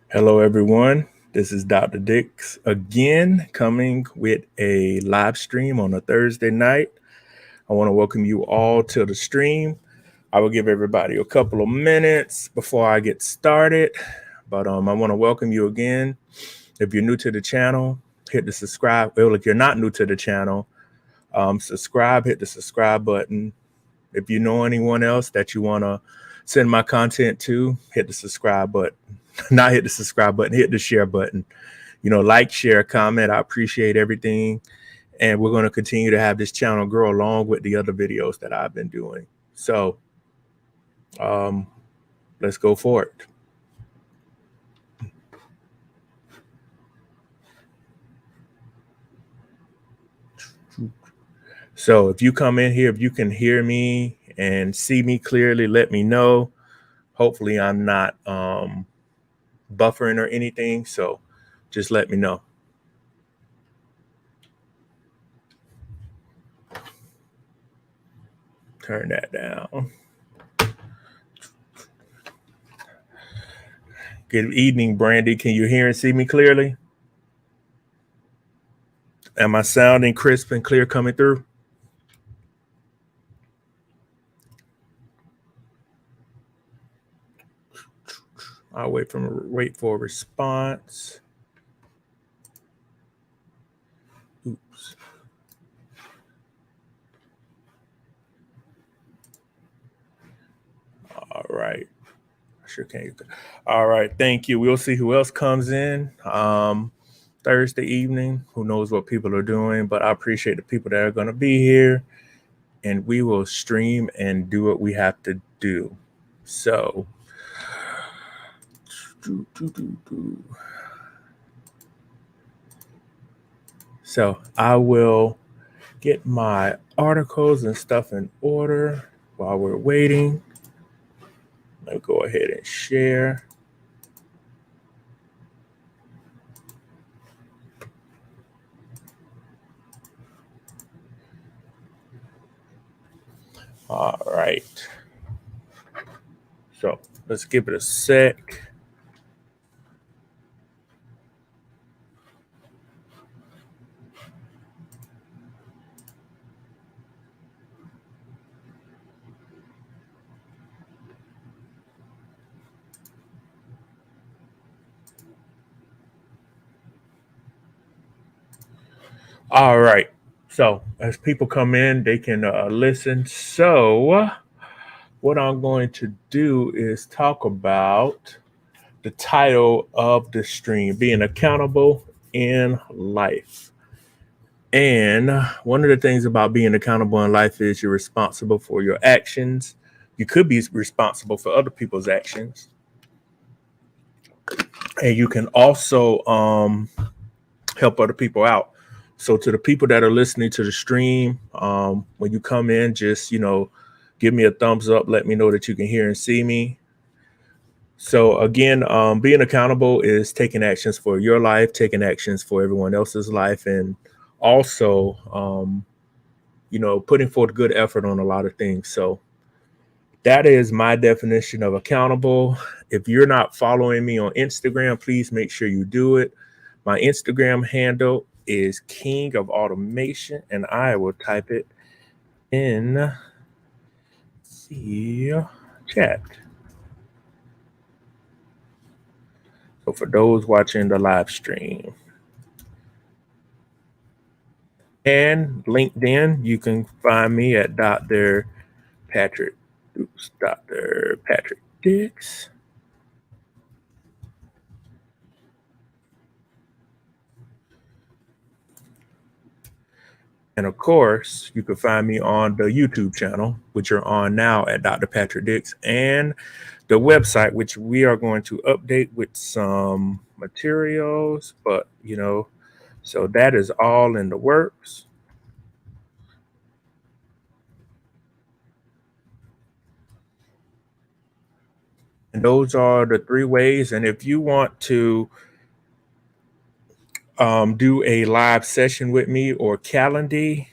Hello, everyone. This is Dr. Dix again, coming with a live stream on a Thursday night. I want to welcome you all to the stream. I will give everybody a couple of minutes before I get started, but I want to welcome you again. If you're new to the channel, hit the subscribe. Well, if you're not new to the channel, subscribe, hit the subscribe button. If you know anyone else that you want to send my content to, hit the subscribe button. Not hit the subscribe button, hit the share button. Like, share, comment. I appreciate everything. And we're going to continue to have this channel grow along with the other videos that I've been doing. So let's go for it. So if you come in here, if you can hear me and see me clearly, let me know. Hopefully I'm not buffering or anything. So just let me know. Turn that down. Good evening, Brandy. Can you hear and see me clearly? Am I sounding crisp and clear coming through? I'll wait for a response. Oops. All right. I sure can't. All right. Thank you. We'll see who else comes in Thursday evening. Who knows what people are doing, but I appreciate the people that are going to be here, and we will stream and do what we have to do. So I will get my articles and stuff in order while we're waiting. Let me go ahead and share. All right. So let's give it a sec. All right. So as people come in, they can listen. So what I'm going to do is talk about the title of the stream, being accountable in life. And one of the things about being accountable in life is you're responsible for your actions. You could be responsible for other people's actions. And you can also help other people out. So to the people that are listening to the stream, when you come in, just, give me a thumbs up. Let me know that you can hear and see me. So again, being accountable is taking actions for your life, taking actions for everyone else's life, and also, putting forth good effort on a lot of things. So that is my definition of accountable. If you're not following me on Instagram, please make sure you do it. My Instagram handle is King of Automation, and I will type it in the chat. So for those watching the live stream. And LinkedIn, you can find me at Dr. Patrick Dix. And of course, you can find me on the YouTube channel, which you're on now at Dr. Patrick Dix, and the website, which we are going to update with some materials, but so that is all in the works. And those are the three ways. And if you want to do a live session with me or Calendly,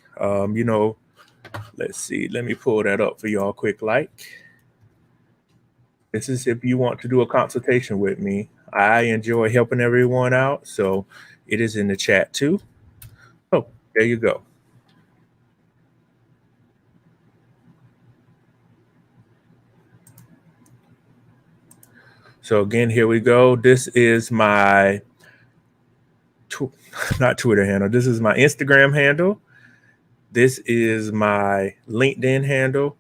let's see, let me pull that up for y'all quick. This is if you want to do a consultation with me. I enjoy helping everyone out. So it is in the chat too. Oh, there you go. So again, here we go. This is my not Twitter handle. This is my Instagram handle. This is my LinkedIn handle.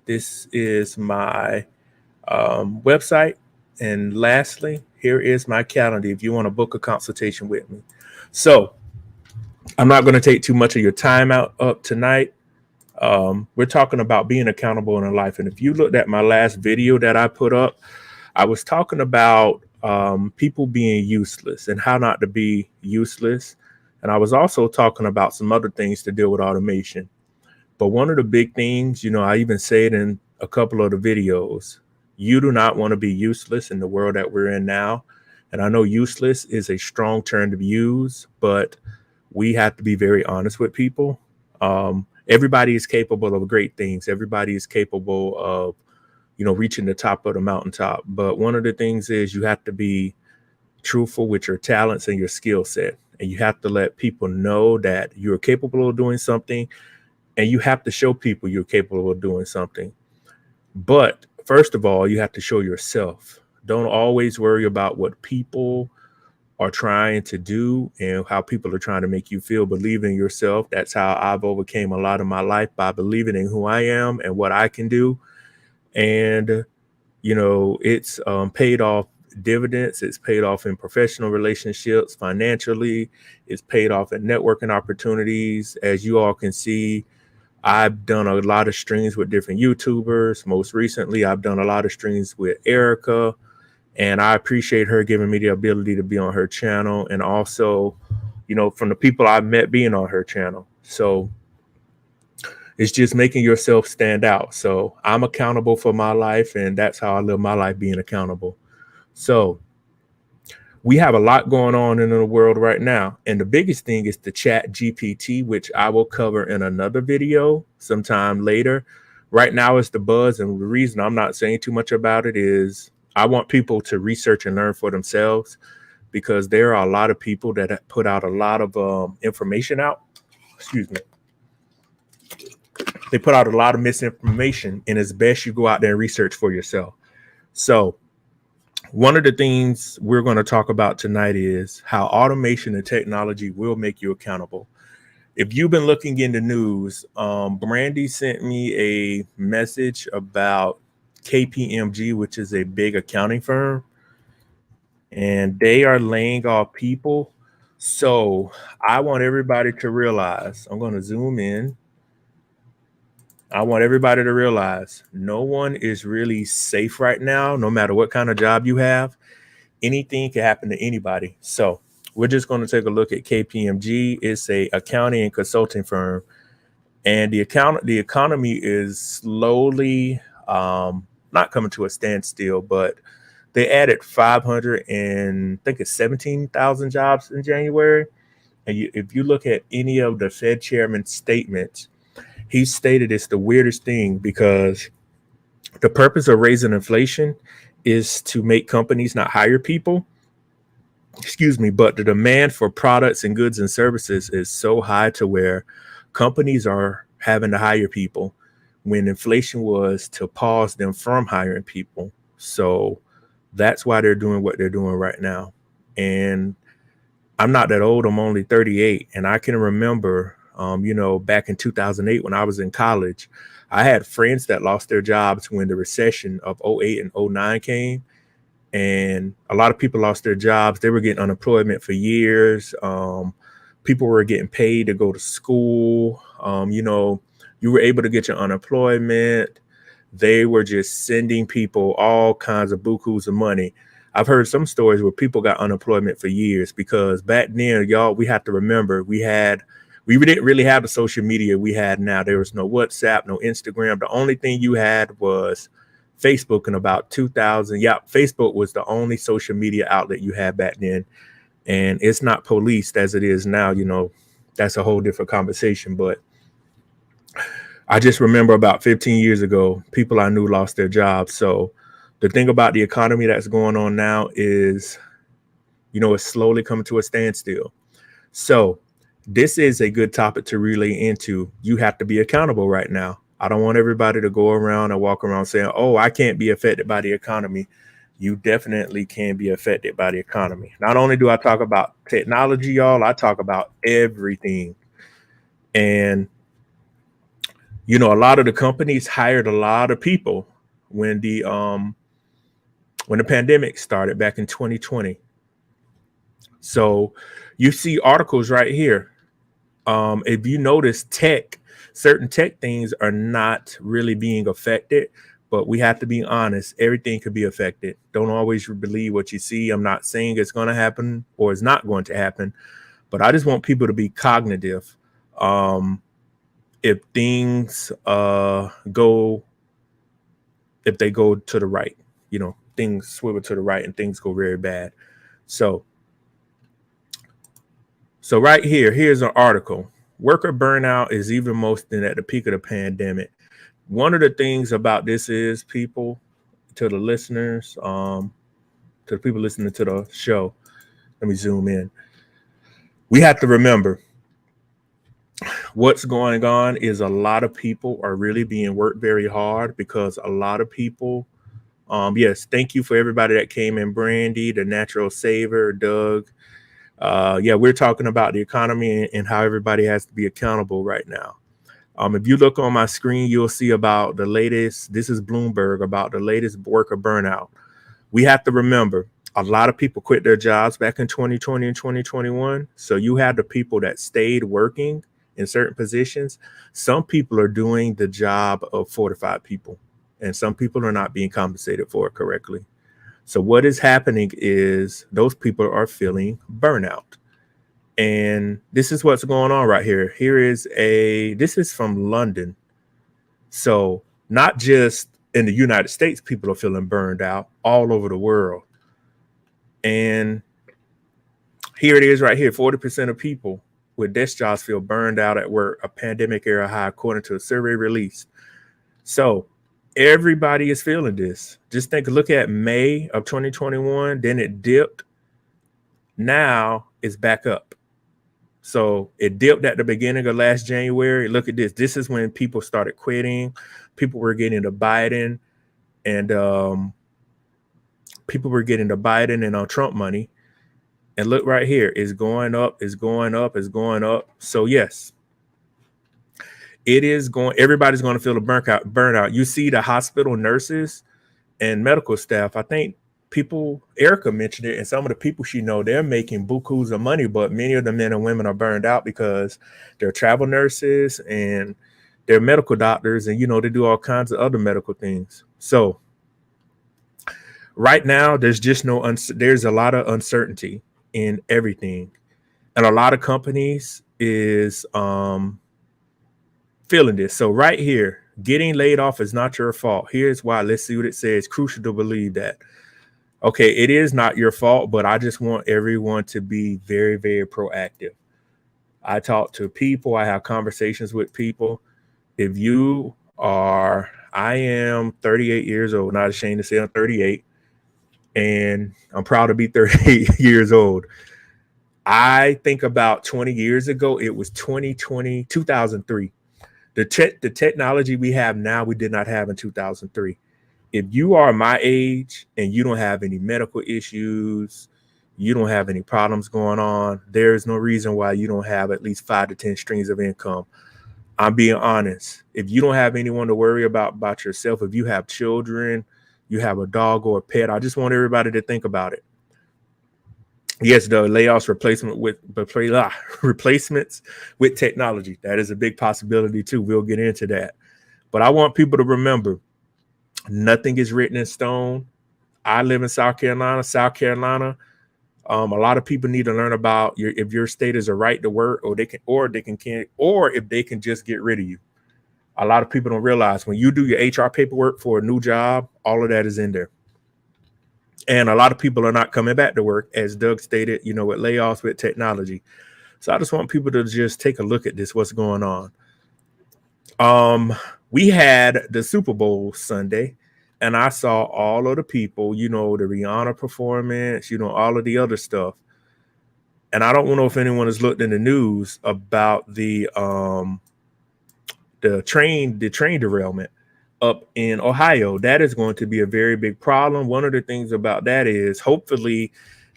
This is my website. And lastly, here is my calendar if you want to book a consultation with me. So I'm not going to take too much of your time out up tonight. We're talking about being accountable in life. And if you looked at my last video that I put up, I was talking about people being useless and how not to be useless. And I was also talking about some other things to deal with automation. But one of the big things, I even say it in a couple of the videos, you do not want to be useless in the world that we're in now. And I know useless is a strong term to use, but we have to be very honest with people. Everybody is capable of great things. Everybody is capable of, reaching the top of the mountaintop. But one of the things is you have to be truthful with your talents and your skill set. And you have to let people know that you're capable of doing something, and you have to show people you're capable of doing something. But first of all, you have to show yourself. Don't always worry about what people are trying to do and how people are trying to make you feel. Believe in yourself. That's how I've overcame a lot of my life, by believing in who I am and what I can do. And, it's paid off dividends. It's paid off in professional relationships, financially. It's paid off in networking opportunities. As you all can see, I've done a lot of streams with different YouTubers. Most recently, I've done a lot of streams with Erica, and I appreciate her giving me the ability to be on her channel, and also, from the people I've met being on her channel. So it's just making yourself stand out. So I'm accountable for my life, and that's how I live my life, being accountable. So we have a lot going on in the world right now. And the biggest thing is the Chat GPT, which I will cover in another video sometime later. Right now it's the buzz. And the reason I'm not saying too much about it is I want people to research and learn for themselves, because there are a lot of people that put out a lot of information out. Excuse me. They put out a lot of misinformation, and it's best you go out there and research for yourself. So one of the things we're going to talk about tonight is how automation and technology will make you accountable. If you've been looking in the news, Brandy sent me a message about KPMG, which is a big accounting firm, and they are laying off people. So I want everybody to realize, I'm going to zoom in. I want everybody to realize no one is really safe right now, no matter what kind of job you have. Anything can happen to anybody. So we're just going to take a look at KPMG. It's a accounting and consulting firm, and the economy is slowly not coming to a standstill, but they added 500 and I think it's 17,000 jobs in January. And if you look at any of the Fed chairman's statements, he stated it's the weirdest thing, because the purpose of raising inflation is to make companies not hire people. Excuse me, but the demand for products and goods and services is so high to where companies are having to hire people, when inflation was to pause them from hiring people. So that's why they're doing what they're doing right now. And I'm not that old. I'm only 38. And I can remember, back in 2008 when I was in college, I had friends that lost their jobs when the recession of 08 and 09 came. And a lot of people lost their jobs. They were getting unemployment for years. People were getting paid to go to school. You were able to get your unemployment. They were just sending people all kinds of bukus of money. I've heard some stories where people got unemployment for years, because back then, y'all, we have to remember, we didn't really have the social media we had now. There was no WhatsApp, no Instagram. The only thing you had was Facebook in about 2000. Yeah, Facebook was the only social media outlet you had back then. And it's not policed as it is now. That's a whole different conversation. But I just remember about 15 years ago, people I knew lost their jobs. So the thing about the economy that's going on now is It's slowly coming to a standstill. So this is a good topic to relay into. You have to be accountable right now. I don't want everybody to go around and walk around saying, oh, I can't be affected by the economy. You definitely can be affected by the economy. Not only do I talk about technology, y'all, I talk about everything. And, a lot of the companies hired a lot of people when the pandemic started back in 2020. So you see articles right here. If you notice certain tech things are not really being affected, but we have to be honest, everything could be affected. Don't always believe what you see. I'm not saying it's going to happen or it's not going to happen, but I just want people to be cognitive. If things if they go to the right, things swivel to the right and things go very bad. So right here's an article. Worker burnout is even most than at the peak of the pandemic. One of the things about this is, people, to the listeners, to the people listening to the show, let me zoom in. We have to remember what's going on is a lot of people are really being worked very hard because a lot of people, yes, thank you for everybody that came in, Brandy, the Natural Saver, Doug. Yeah, we're talking about the economy and how everybody has to be accountable right now. If you look on my screen, you'll see about the latest. This is Bloomberg, about the latest worker burnout. We have to remember a lot of people quit their jobs back in 2020 and 2021. So you have the people that stayed working in certain positions. Some people are doing the job of 4 to 5 people, and some people are not being compensated for it correctly. So what is happening is those people are feeling burnout. And this is what's going on right here. This is from London. So not just in the United States, people are feeling burned out all over the world. And here it is right here. 40% of people with desk jobs feel burned out at work, a pandemic era high, according to a survey released. So everybody is feeling this. Just look at May of 2021, then it dipped. Now it's back up. So it dipped at the beginning of last January. Look at this. This is when people started quitting. People were getting to Biden and Trump money. And look right here, it's going up, it's going up, it's going up. So yes, everybody's going to feel a burnout. You see the hospital nurses and medical staff. I think Erica mentioned it, and some of the people she know, they're making bukus of money, but many of the men and women are burned out because they're travel nurses and they're medical doctors, and they do all kinds of other medical things. So right now there's just there's a lot of uncertainty in everything, and a lot of companies is feeling this. So right here, getting laid off is not your fault. Here's why. Let's see what it says. Crucial to believe that. Okay, it is not your fault, but I just want everyone to be very, very proactive. I talk to people. I have conversations with people. I am 38 years old, not ashamed to say I'm 38, and I'm proud to be 38 years old. I think about 20 years ago, it was 2003. The technology we have now, we did not have in 2003. If you are my age and you don't have any medical issues, you don't have any problems going on, there's no reason why you don't have at least 5 to 10 streams of income. I'm being honest. If you don't have anyone to worry about yourself, if you have children, you have a dog or a pet, I just want everybody to think about it. Yes, the layoffs replacements with technology. That is a big possibility too. We'll get into that. But I want people to remember, nothing is written in stone. I live in South Carolina. A lot of people need to learn about if your state is a right to work, or if they can just get rid of you. A lot of people don't realize when you do your HR paperwork for a new job, all of that is in there. And a lot of people are not coming back to work, as Doug stated, with layoffs, with technology. So I just want people to just take a look at this, what's going on. We had the Super Bowl Sunday, and I saw all of the people, the Rihanna performance, all of the other stuff. And I don't know if anyone has looked in the news about the train derailment up in Ohio. That is going to be a very big problem. One of the things about that is hopefully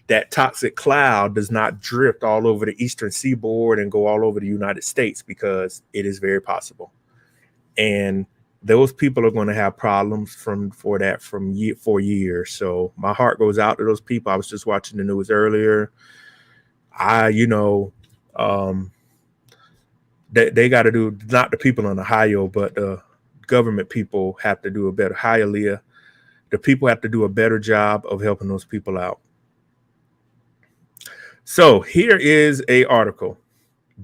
that toxic cloud does not drift all over the eastern seaboard and go all over the United States, because it is very possible. And those people are going to have problems for years. So my heart goes out to those people. I was just watching the news earlier. They got to do, not the people in Ohio, but the government people have to do a better. Hialeah, the people have to do a better job of helping those people out. So here is a article.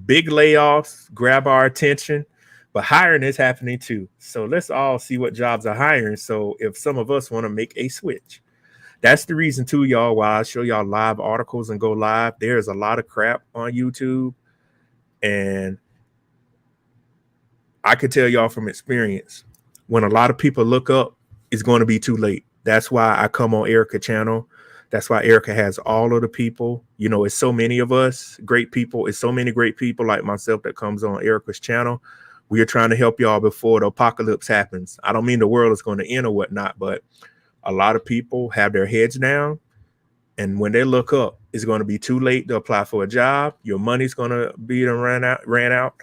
Big layoffs grab our attention, but hiring is happening too. So let's all see what jobs are hiring. So if some of us want to make a switch, that's the reason too, y'all, why I show y'all live articles and go live. There's a lot of crap on YouTube, and I could tell y'all from experience, when a lot of people look up, it's going to be too late. That's why I come on Erica channel. That's why Erica has all of the people. You know, it's so many of us, great people. It's so many great people like myself that comes on Erica's channel. We are trying to help y'all before the apocalypse happens. I don't mean the world is going to end or whatnot, but a lot of people have their heads down. And when they look up, it's going to be too late to apply for a job. Your money's going to be ran out.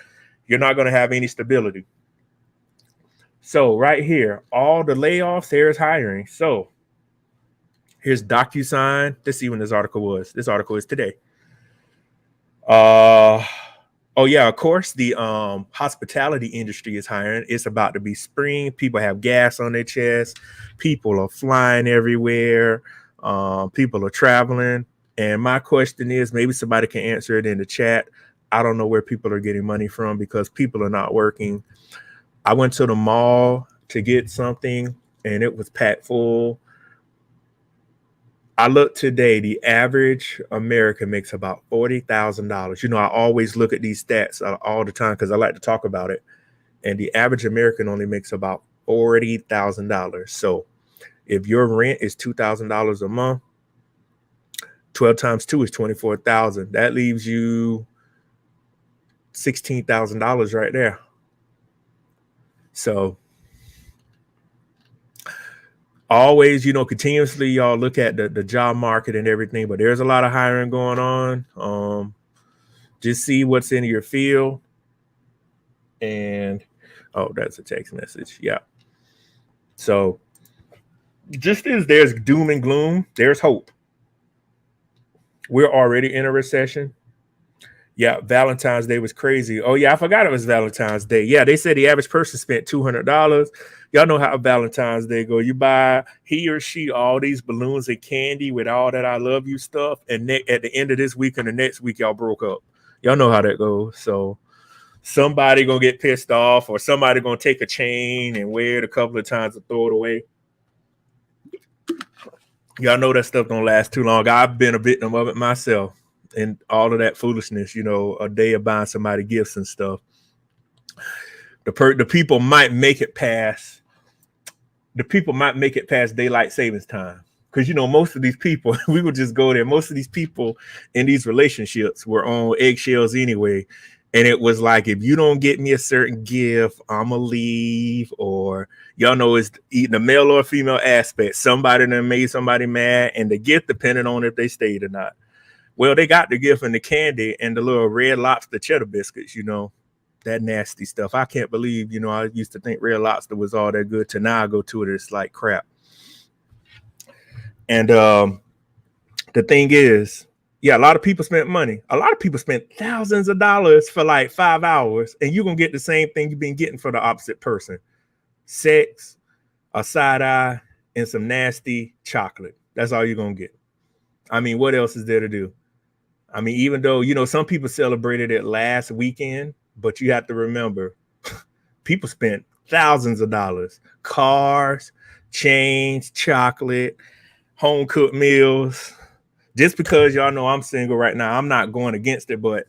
You're not going to have any stability. So right here, all the layoffs, there's hiring. So here's DocuSign. Let's see when this article was. This article is today. Oh yeah, of course, the hospitality industry is hiring. It's about to be spring. People have gas on their chest. People are flying everywhere. People are traveling. And my question is, maybe somebody can answer it in the chat. I don't know where people are getting money from, because people are not working. I went to the mall to get something and it was packed full. I looked today, the average American makes about $40,000. You know, I always look at these stats all the time because I like to talk about it. And the average American only makes about $40,000. So if your rent is $2,000 a month, 12 times 2 is 24,000. That leaves you $16,000 right there. So always, you know, continuously y'all look at the job market and everything, but there's a lot of hiring going on. Just see what's in your field. And oh, that's a text message. Yeah. So just as there's doom and gloom, there's hope. We're already in a recession. Yeah, Valentine's Day was crazy. Oh, yeah, I forgot it was Valentine's Day. Yeah, they said the average person spent $200. Y'all know how Valentine's Day go. You buy he or she all these balloons and candy with all that I love you stuff. And at the end of this week and the next week, y'all broke up. Y'all know how that goes. So somebody going to get pissed off, or somebody going to take a chain and wear it a couple of times and throw it away. Y'all know that stuff don't last too long. I've been a victim of it myself. And all of that foolishness, you know, a day of buying somebody gifts and stuff. The people might make it past. The people might make it past daylight savings time, because you know most of these people, we would just go there. Most of these people in these relationships were on eggshells anyway, and it was like, if you don't get me a certain gift, I'ma leave. Or y'all know, it's eating a male or female aspect. Somebody that made somebody mad, and the gift depending on if they stayed or not. Well, they got the gift and the candy and the little Red Lobster cheddar biscuits, you know, that nasty stuff. I can't believe, you know, I used to think Red Lobster was all that good, to now I go to it, it's like crap. And the thing is, yeah, a lot of people spent money. A lot of people spent thousands of dollars for like 5 hours, and you're going to get the same thing you've been getting for the opposite person. Sex, a side eye, and some nasty chocolate. That's all you're going to get. I mean, what else is there to do? I mean, even though, you know, some people celebrated it last weekend, but you have to remember, people spent thousands of dollars. Cars, chains, chocolate, home cooked meals. Just because y'all know I'm single right now, I'm not going against it, but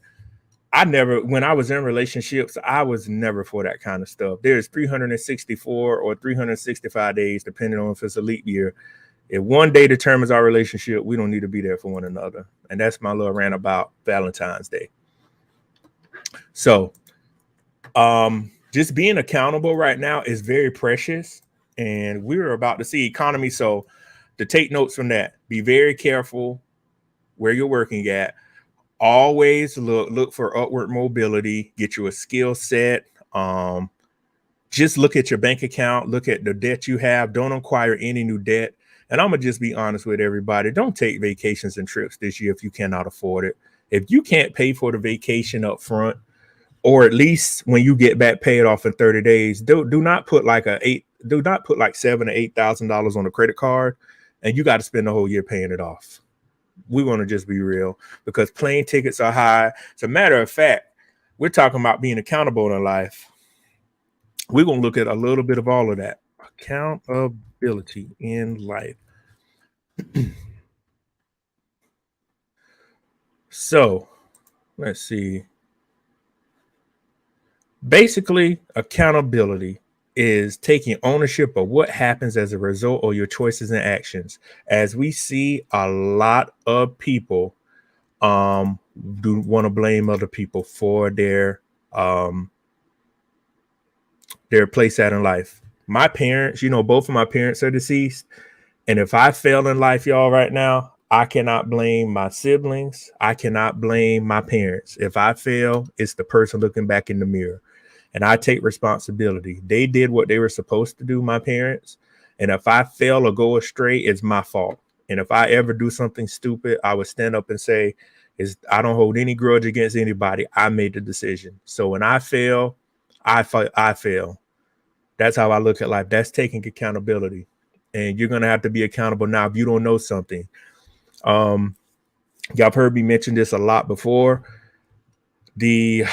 when I was in relationships, I was never for that kind of stuff. There's 364 or 365 days, depending on if it's a leap year. If one day determines our relationship, we don't need to be there for one another. And that's my little rant about Valentine's Day. So just being accountable right now is very precious. And we're about to see economy. So to take notes from that, be very careful where you're working at. Always look for upward mobility, get you a skill set. Just look at your bank account, look at the debt you have. Don't acquire any new debt. And I'm going to just be honest with everybody. Don't take vacations and trips this year if you cannot afford it. If you can't pay for the vacation up front, or at least when you get back paid off in 30 days, do not put like $7,000 or $8,000 on a credit card, and you got to spend the whole year paying it off. We want to just be real, because plane tickets are high. As a matter of fact, we're talking about being accountable in life. We're going to look at a little bit of all of that. Accountability in life. So let's see. Basically, accountability is taking ownership of what happens as a result of your choices and actions. As we see, a lot of people do want to blame other people for their place out in life. My parents, both of my parents are deceased. And if I fail in life, y'all, right now, I cannot blame my siblings. I cannot blame my parents. If I fail, it's the person looking back in the mirror. And I take responsibility. They did what they were supposed to do, my parents. And if I fail or go astray, it's my fault. And if I ever do something stupid, I would stand up and say, I don't hold any grudge against anybody. I made the decision. So when I fail, I fail. That's how I look at life. That's taking accountability. And you're going to have to be accountable now if you don't know something. Y'all have heard me mention this a lot before. The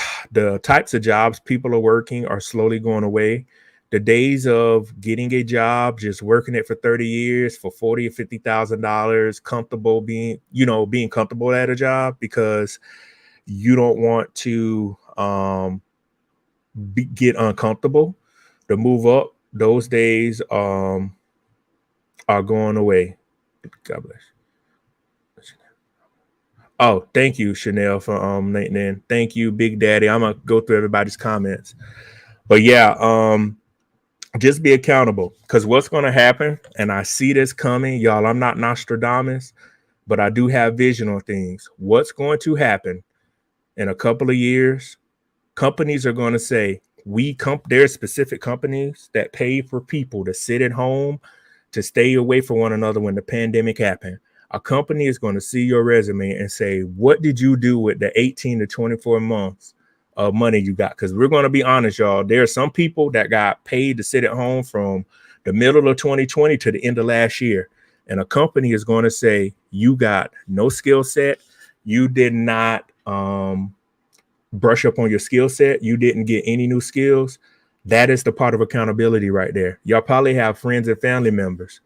types of jobs people are working are slowly going away. The days of getting a job, just working it for 30 years for $40,000 or $50,000, comfortable being comfortable at a job because you don't want to get uncomfortable to move up. Those days are going away. God bless. Oh, thank you, Chanel, for Nathan. Thank you, Big Daddy. I'm gonna go through everybody's comments. But yeah, just be accountable, because what's gonna happen, and I see this coming, y'all. I'm not Nostradamus, but I do have vision on things. What's going to happen in a couple of years? Companies are going to say, there's specific companies that pay for people to sit at home, to stay away from one another when the pandemic happened. A company is going to see your resume and say, what did you do with the 18 to 24 months of money you got? Because we're going to be honest, y'all. There are some people that got paid to sit at home from the middle of 2020 to the end of last year. And a company is going to say, you got no skill set. You did not brush up on your skill set. You didn't get any new skills. That is the part of accountability right there. Y'all probably have friends and family members.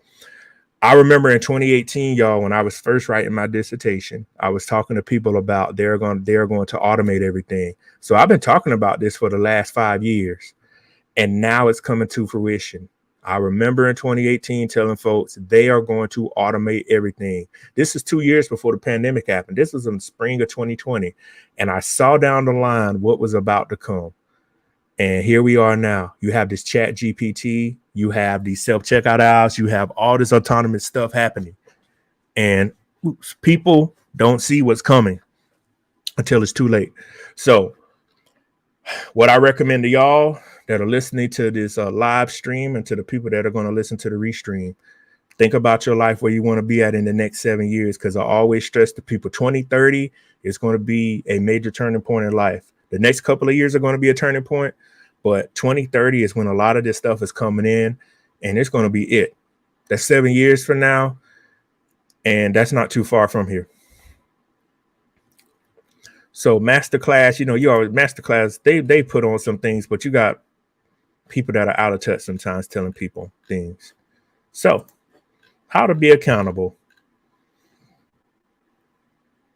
I remember in 2018, y'all, when I was first writing my dissertation, I was talking to people about they're going to automate everything. So I've been talking about this for the last 5 years, and now it's coming to fruition. I remember in 2018 telling folks they are going to automate everything. This is 2 years before the pandemic happened. This was in the spring of 2020. And I saw down the line what was about to come. And here we are now. You have this chat GPT. You have these self-checkout aisles. You have all this autonomous stuff happening. And people don't see what's coming until it's too late. So what I recommend to y'all that are listening to this live stream, and to the people that are going to listen to the restream, think about your life, where you want to be at in the next 7 years. Because I always stress to people, 2030 is going to be a major turning point in life. The next couple of years are going to be a turning point, but 2030 is when a lot of this stuff is coming in, and it's going to be it. That's 7 years from now, and that's not too far from here. So masterclass, masterclass, they put on some things, but you got people that are out of touch sometimes telling people things. So how to be accountable.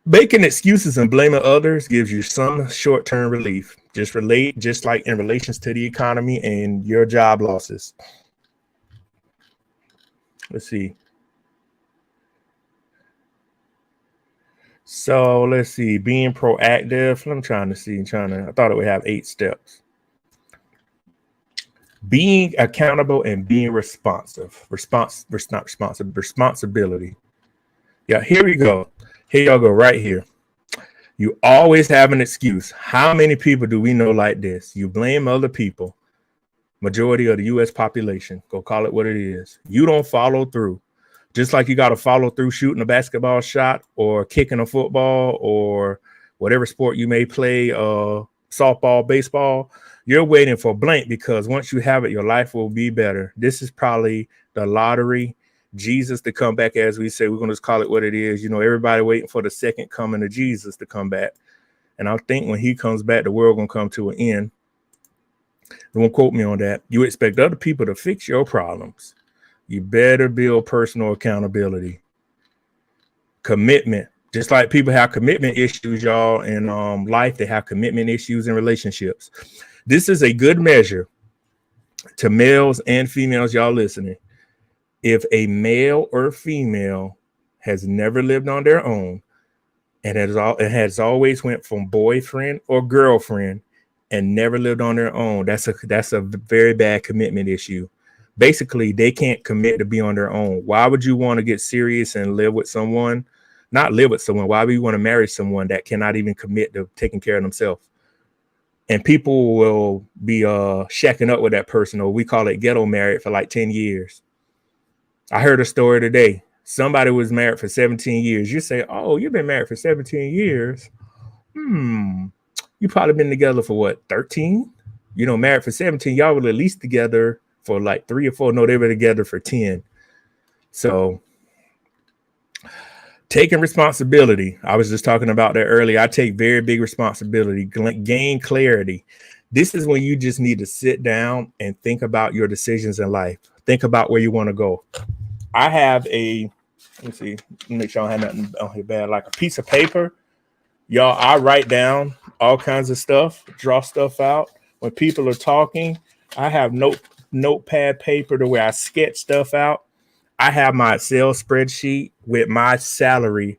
Making excuses and blaming others gives you some short-term relief. Just like in relations to the economy and your job losses. Let's see. So let's see, being proactive. I'm trying to see, I thought it would have 8 steps. Being accountable and being responsive. Not responsive, responsibility. Yeah, here we go. Here y'all go right here. You always have an excuse. How many people do we know like this? You blame other people. Majority of the U.S. population. Go call it what it is. You don't follow through. Just like you got to follow through shooting a basketball shot or kicking a football or whatever sport you may play, softball, baseball, you're waiting for blank because once you have it, your life will be better. This is probably the lottery. Jesus to come back, as we say, we're going to just call it what it is. You know, everybody waiting for the second coming of Jesus to come back. And I think when he comes back, the world going to come to an end. Don't quote me on that. You expect other people to fix your problems. You better build personal accountability. Commitment. Just like people have commitment issues, y'all, in life, they have commitment issues in relationships. This is a good measure to males and females, y'all listening. If a male or female has never lived on their own and has always went from boyfriend or girlfriend and never lived on their own, that's a very bad commitment issue. Basically, they can't commit to be on their own. Why would you want to get serious and live with someone? Not live with someone. Why would you want to marry someone that cannot even commit to taking care of themselves? And people will be shacking up with that person, or we call it ghetto married, for like 10 years. I heard a story today. Somebody was married for 17 years. You say, oh, you've been married for 17 years. You probably been together for what, 13? You know, married for 17. Y'all were at least together for like 3 or 4. No, they were together for 10. So taking responsibility. I was just talking about that earlier. I take very big responsibility, gain clarity. This is when you just need to sit down and think about your decisions in life. Think about where you want to go. I have let's see, make sure I don't have nothing on here bad, like a piece of paper. Y'all, I write down all kinds of stuff, draw stuff out. When people are talking, I have notepad paper to where I sketch stuff out. I have my Excel spreadsheet with my salary,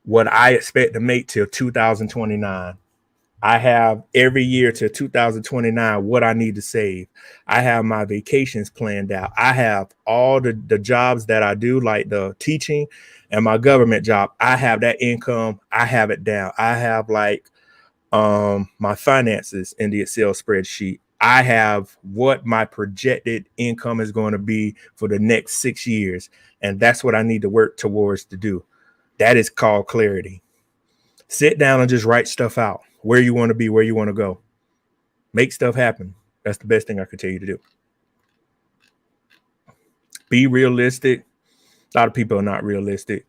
what I expect to make till 2029. I have every year till 2029 what I need to save. I have my vacations planned out. I have all the jobs that I do, like the teaching and my government job. I have that income. I have it down. I have like my finances in the Excel spreadsheet. I have what my projected income is going to be for the next 6 years. And that's what I need to work towards to do. That is called clarity. Sit down and just write stuff out. Where you want to be, where you want to go. Make stuff happen. That's the best thing I could tell you to do. Be realistic. A lot of people are not realistic.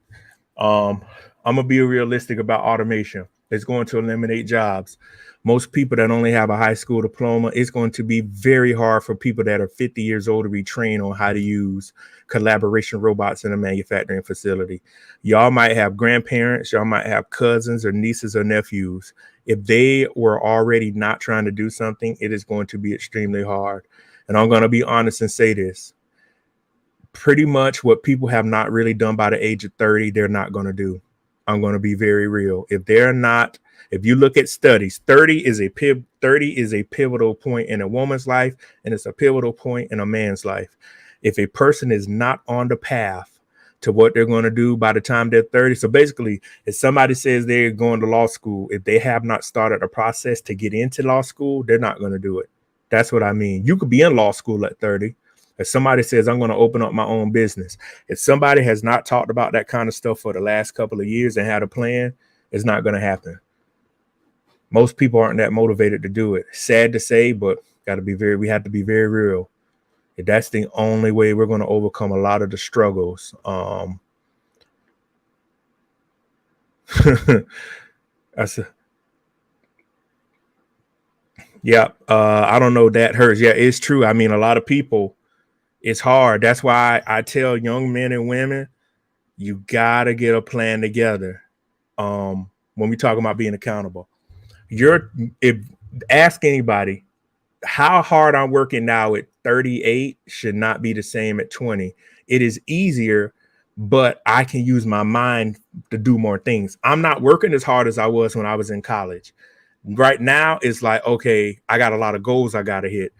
I'm going to be realistic about automation. It's going to eliminate jobs. Most people that only have a high school diploma, it's going to be very hard for people that are 50 years old to be trained on how to use collaboration robots in a manufacturing facility. Y'all might have grandparents, y'all might have cousins or nieces or nephews. If they were already not trying to do something, it is going to be extremely hard. And I'm going to be honest and say this. Pretty much what people have not really done by the age of 30, they're not going to do. I'm going to be very real. If you look at studies, 30 is a pivotal point in a woman's life, and it's a pivotal point in a man's life. If a person is not on the path to what they're going to do by the time they're 30. So basically, if somebody says they're going to law school, if they have not started a process to get into law school, they're not going to do it. That's what I mean. You could be in law school at 30. If somebody says, I'm going to open up my own business, if somebody has not talked about that kind of stuff for the last couple of years and had a plan, it's not going to happen. Most people aren't that motivated to do it. Sad to say, but we have to be very real. If that's the only way we're going to overcome a lot of the struggles. I don't know. That hurts. Yeah, it's true. I mean, a lot of people, it's hard. That's why I tell young men and women, you got to get a plan together. When we talk about being accountable, ask anybody how hard I'm working now at 38 should not be the same at 20. It is easier but I can use my mind to do more things. I'm not working as hard as I was when I was in college. Right now, it's like, okay, I got a lot of goals I got to hit.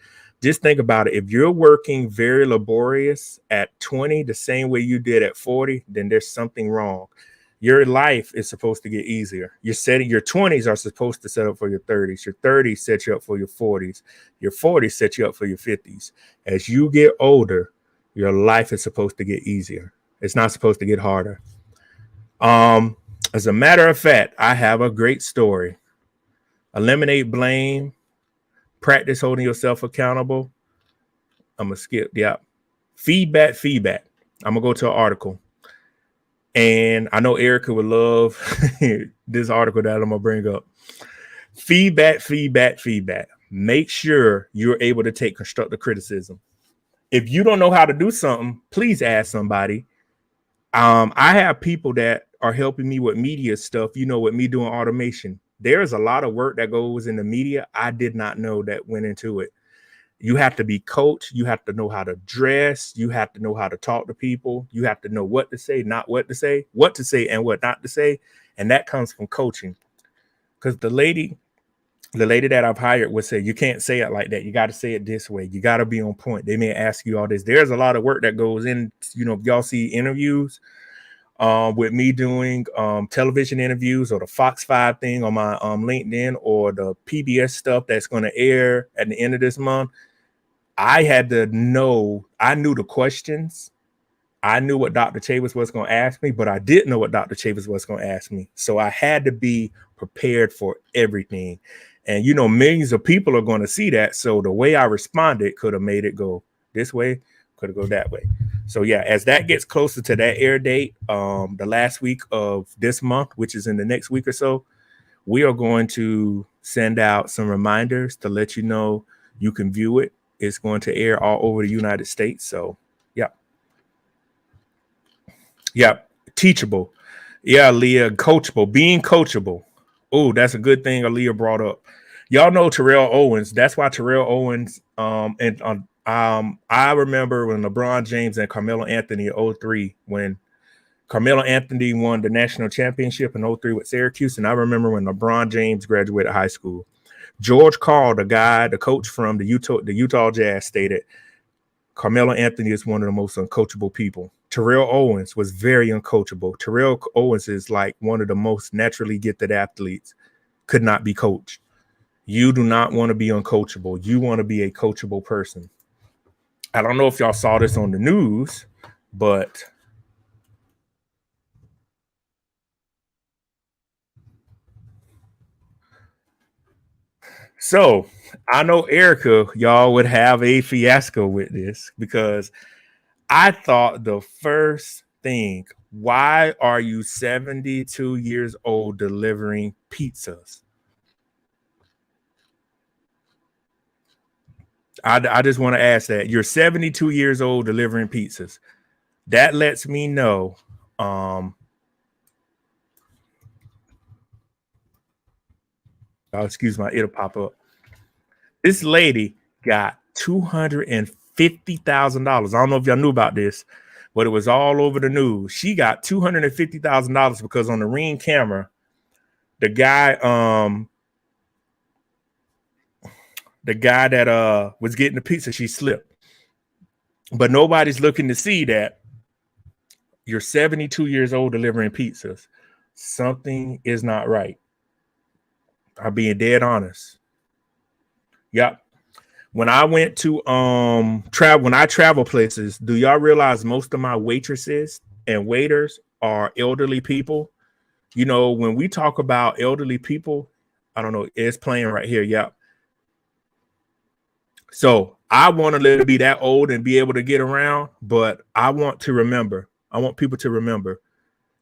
Just think about it. If you're working very laborious at 20, the same way you did at 40, then there's something wrong. Your life is supposed to get easier. You're setting your 20s are supposed to set up for your 30s. Your 30s set you up for your 40s. Your 40s set you up for your 50s. As you get older, your life is supposed to get easier. It's not supposed to get harder. Um, as a matter of fact, I have a great story. Eliminate blame, practice holding yourself accountable. I'm gonna skip. Yeah. Feedback. I'm gonna go to an article. And I know Erica would love this article that I'm gonna bring up. Feedback. Make sure you're able to take constructive criticism. If you don't know how to do something, please ask somebody. I have people that are helping me with media stuff, with me doing automation. There's a lot of work that goes in the media I did not know that went into it. You have to be coached. You have to know how to dress. You have to know how to talk to people. You have to know what to say, not what to say and what not to say. And that comes from coaching. Because the lady that I've hired would say, you can't say it like that. You got to say it this way. You got to be on point. They may ask you all this. There's a lot of work that goes in, if y'all see interviews with me doing television interviews or the Fox 5 thing on my LinkedIn or the PBS stuff that's going to air at the end of this month. I knew the questions. I knew what Dr. Chavis was going to ask me, but I didn't know what Dr. Chavis was going to ask me. So I had to be prepared for everything. And, millions of people are going to see that. So the way I responded could have made it go this way, could have go that way. So, yeah, as that gets closer to that air date, the last week of this month, which is in the next week or so, we are going to send out some reminders to let you know you can view it. It's going to air all over the United States. So, yeah. Yeah. Teachable. Yeah, Leah, coachable, being coachable. Oh, that's a good thing Aaliyah brought up. Y'all know Terrell Owens. That's why Terrell Owens I remember when LeBron James and Carmelo Anthony in 03, when Carmelo Anthony won the national championship in 03 with Syracuse. And I remember when LeBron James graduated high school. George Karl, the coach from the Utah Jazz, stated Carmelo Anthony is one of the most uncoachable people. Terrell Owens was very uncoachable. Terrell Owens is like one of the most naturally gifted athletes, could not be coached. You do not want to be uncoachable. You want to be a coachable person. I don't know if y'all saw this on the news, but so I know Erica, y'all would have a fiasco with this because I thought the first thing, why are you 72 years old delivering pizzas? I just want to ask that. You're 72 years old delivering pizzas. That lets me know. Excuse my, it'll pop up. This lady got $250,000. I don't know if y'all knew about this, but it was all over the news. She got $250,000 because on the Ring camera, the guy that was getting the pizza, she slipped. But nobody's looking to see that you're 72 years old delivering pizzas. Something is not right. I'm being dead honest. Yep. When I went to when I travel places, do y'all realize most of my waitresses and waiters are elderly people? When we talk about elderly people, I don't know, it's playing right here. Yep. So I want to be that old and be able to get around, but I want people to remember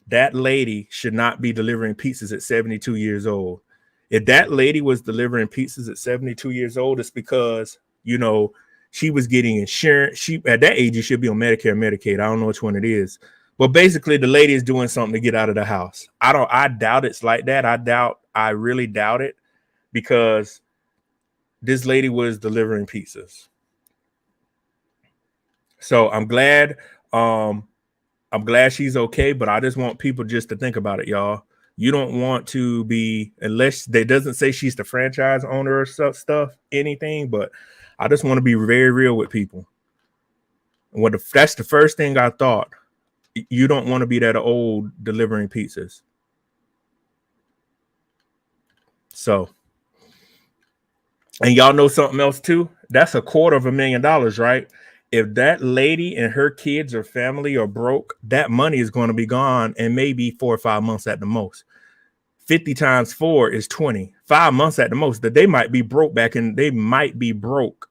that lady should not be delivering pizzas at 72 years old. If that lady was delivering pizzas at 72 years old, it's because, she was getting insurance. She at that age, you should be on Medicare, Medicaid. I don't know which one it is. But basically the lady is doing something to get out of the house. I doubt it's like that. I really doubt it because this lady was delivering pizzas. So I'm glad I'm glad she's okay, but I just want people just to think about it, y'all. You don't want to be, unless they doesn't say she's the franchise owner or stuff, anything, but I just want to be very real with people. That's the first thing I thought. You don't want to be that old delivering pizzas. So, and y'all know something else too? That's $250,000, right? If that lady and her kids or family are broke, that money is going to be gone in maybe 4 or 5 months at the most. 50 times 4 is 20. 5 months at the most. That they might be broke they might be broke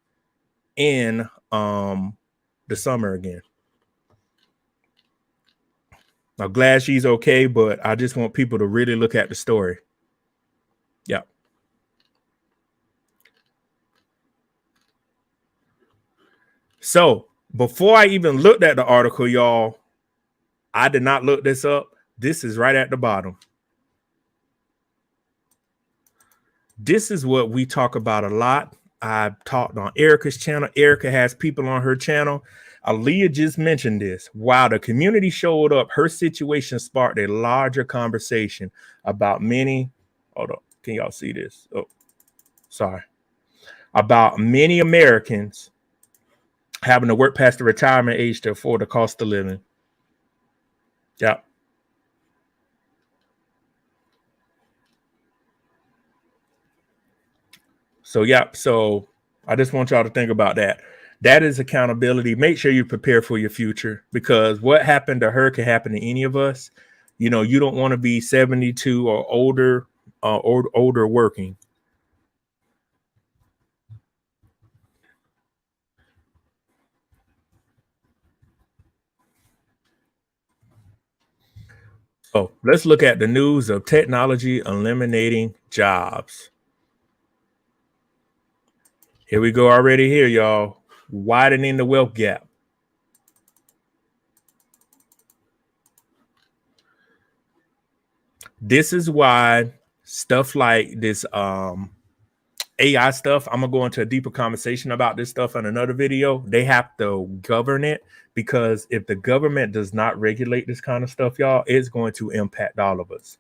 in the summer again. I'm glad she's okay, but I just want people to really look at the story. Yeah. So before I even looked at the article, y'all, I did not look this up. This is right at the bottom. This is what we talk about a lot. I've talked on Erica's channel. Erica has people on her channel. Aaliyah just mentioned this. While the community showed up, her situation sparked a larger conversation about many. Hold on. Can y'all see this? Oh, sorry. About many Americans having to work past the retirement age to afford the cost of living. Yeah. So, yeah. So I just want y'all to think about that. That is accountability. Make sure you prepare for your future, because what happened to her can happen to any of us. You know, you don't want to be 72 or older working. So let's look at the news of technology eliminating jobs. Here we go already here, y'all. Widening the wealth gap. This is why stuff like this AI stuff, I'm gonna go into a deeper conversation about this stuff in another video. They have to govern it, because if the government does not regulate this kind of stuff, y'all, it's going to impact all of us.